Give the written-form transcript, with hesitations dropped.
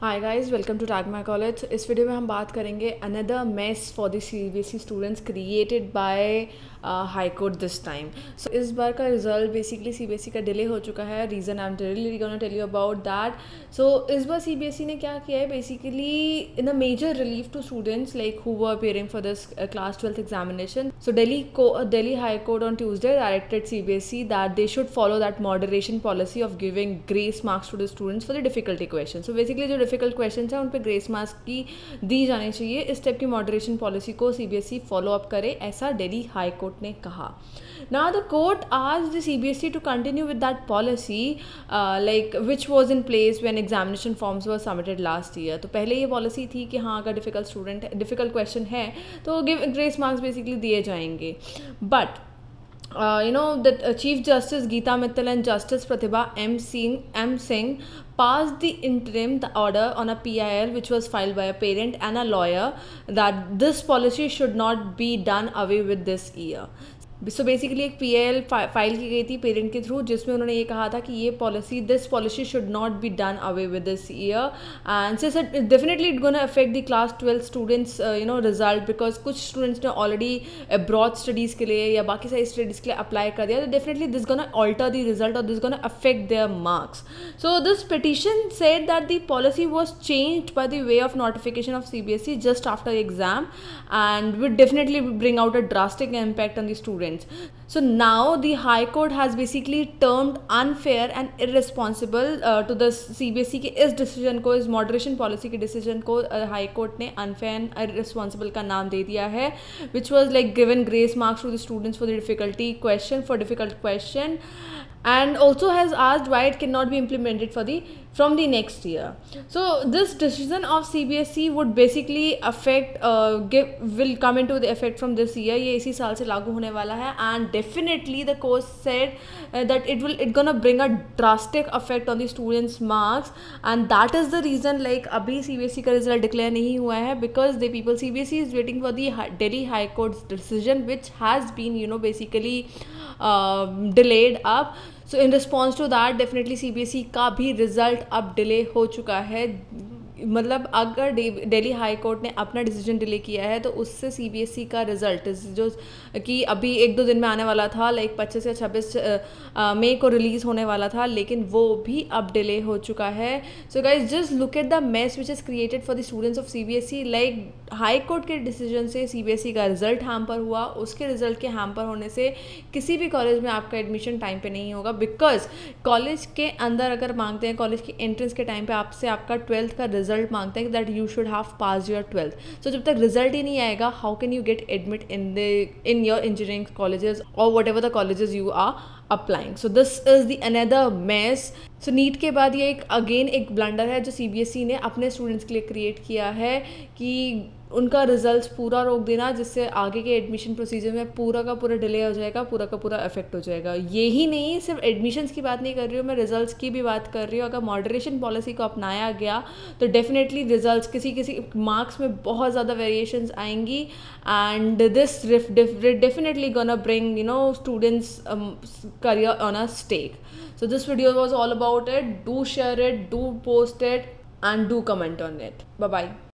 Hi guys, welcome to tag my college. इस video में हम बात करेंगे another mess for the CBSE students created by high court this time. So इस बार का रिजल्ट बेसिकली सीबीएसई का डिले हो चुका है। Reason I am really gonna tell you about that. So इस बार सीबीएसई ने क्या किया है, basically in a major relief to students like who were appearing for this class 12th examination. So Delhi High Court on Tuesday directed CBSE that they should follow that moderation policy of giving grace marks to the students for the difficulty questions. So basically जो difficult question है उन पर grace marks की दी जानी चाहिए। इस type की moderation policy को सीबीएसई फॉलो अप करे, ऐसा दिल्ली हाई कोर्ट ने कहा। Now the court asked the CBSE to continue with that policy like which was in place when examination forms were submitted last year. तो पहले ये policy थी कि हाँ, अगर डिफिकल्ट क्वेश्चन है तो ग्रेस मार्क्स बेसिकली दिए जाएंगे। But that Chief Justice Geeta Mittal and Justice Pratibha M. Singh passed the order on a PIL which was filed by a parent and a lawyer that this policy should not be done away with this year. So basically एक PIL file की गई थी parent के through, जिसमें उन्होंने ये कहा था कि ये this policy should not be done away with this year. And so definitely it gonna affect the class 12 students result, because कुछ स्टूडेंट्स ने ऑलरेडी अब्रॉड स्टडीज़ के लिए या बाकी सारी स्टडीज़ के लिए अप्लाई कर दिया, तो definitely this gonna alter the result और this gonna affect their marks. So this petition said that the policy was changed by the way of notification of CBSE just after exam and would definitely bring out a drastic impact on the students. So now the High Court has basically termed unfair and irresponsible to the CBSE के इस decision को, इस moderation policy के decision को high court ने unfair and irresponsible का नाम दे दिया है, which was like given grace marks to the students for the difficult question and also has asked why it cannot be implemented from the next year. So this decision of CBSE would basically will come into the effect from this year. ये इसी साल से लागू होने वाला है, and definitely the court said that it gonna bring a drastic effect on the students' marks, and that is the reason like अभी CBSE का result declare नहीं हुआ है, because CBSE is waiting for the Delhi High Court's decision, which has been basically delayed up. So in response to that definitely CBSE का भी result अब delay हो चुका है। मतलब अगर दिल्ली हाई कोर्ट ने अपना डिसीजन डिले किया है तो उससे CBSE का रिजल्ट जो कि अभी 1-2 दिन में आने वाला था, लाइक 25 या 26 मई को रिलीज़ होने वाला था, लेकिन वो भी अब डिले हो चुका है। So guys just look at the mess which is created for the students of CBSE। Like high court के डिसीजन से CBSE का रिजल्ट हैम्पर हुआ, उसके रिजल्ट के हैम्पर होने से किसी भी कॉलेज में आपका एडमिशन टाइम पे नहीं होगा, बिकॉज कॉलेज के अंदर अगर मांगते हैं, कॉलेज के एंट्रेंस के टाइम पे आपसे आपका 12th का रिजल्ट मांगते हैं that you should have pass your 12th। So जब तक रिजल्ट ही नहीं आएगा, how can you get admit in your engineering colleges और whatever the colleges you are applying. So this is the another mess. So NEET के बाद ये एक ब्लंडर है जो CBSE ने अपने स्टूडेंट्स के लिए क्रिएट किया है कि उनका रिजल्ट्स पूरा रोक देना, जिससे आगे के एडमिशन प्रोसीजर में पूरा का पूरा डिले हो जाएगा, पूरा का पूरा इफेक्ट हो जाएगा। यही नहीं, सिर्फ एडमिशन्स की बात नहीं कर रही हूँ मैं, रिजल्ट्स की भी बात कर रही हूँ। अगर मॉडरेशन पॉलिसी को अपनाया गया तो डेफिनेटली रिजल्ट्स किसी मार्क्स में बहुत ज़्यादा वेरिएशंस आएंगी, and this definitely gonna bring students career on a stake. So this video was all about it. Do share it, do post it, and do comment on it. Bye bye.